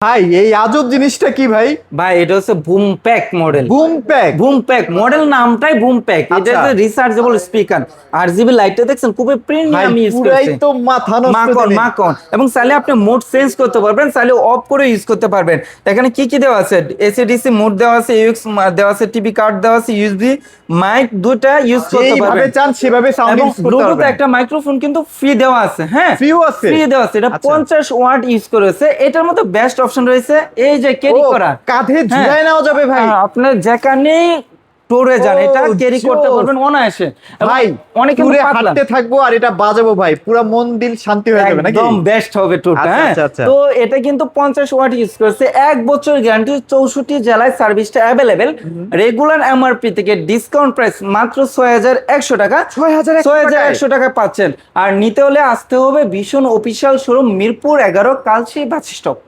ভাই এই আজব জিনিসটা কি ভাই? ভাই এটা হচ্ছে broom pack model. Broom pack model নামটাই বুম প্যাক। এটা আচ্ছা। হচ্ছে রিচার্জেবল স্পিকার। RGB লাইটটা দেখছেন খুবই ভাই প্রিমিয়াম ইউজ পুরাই করছে। তো মাথা নষ্ট জিনিস। মাখন এবং চাইলে আপনি মোড চেঞ্জ করতে পারবেন, চাইলে অফ করে ইউজ করতে পারবেন। এখানে কি কি দেওয়া আছে? এসিডিসি মোড দেওয়া আছে, ইউএক্স দেওয়া আছে, টিভি কার্ড দেওয়া আছে, ইউএসবি মাইক দুটো ইউজ করতে যেইভাবে পারবেন। চান সেভাবে সাউন্ড এবং ইউজ করতে ব্লুটুথ পারবেন। একটা মাইক্রোফোন কিন্তু ফ্রি দেওয়া আছে। হ্যাঁ, ফ্রিও আছে? ফ্রি দেওয়া আছে। এটা আচ্ছা। 50 ওয়াট ইউজ করেছে। এটার মধ্যে বেস্ট অপশন রয়েছে এই যে ক্যারি ও, করা। কাঁধে হ্যাঁ, ঝুলায় নেওয়া যাবে ভাই। আপনার যেখানেই ট্যুরে যান ও, এটা ক্যারি করতে জোস। পারবেন অনায়াসে। এবং ভাই অনেকে ট্যুরে পাতলা। হাঁটতে থাকবো আর এটা বাজাবো ভাই, পুরো মন দিল শান্তি হয়ে যাবে নাকি? একদম বেস্ট হবে ট্যুরটা। আচ্ছা, হ্যাঁ, আচ্ছা, আচ্ছা। তো এটা কিন্তু 50 ওয়াট ইউজ করছে, 1 বছর গ্যারান্টি, 64 জেলায় সার্ভিসটা অ্যাভেলেবেল। রেগুলার এমআরপি থেকে ডিসকাউন্ট প্রাইস মাত্র 6100 টাকা। 6100 টাকা পাচ্ছেন। আর নিতে হলে আসতে হবে ভীষণ official showroom, Mirpur 11, Kalshi bus stop.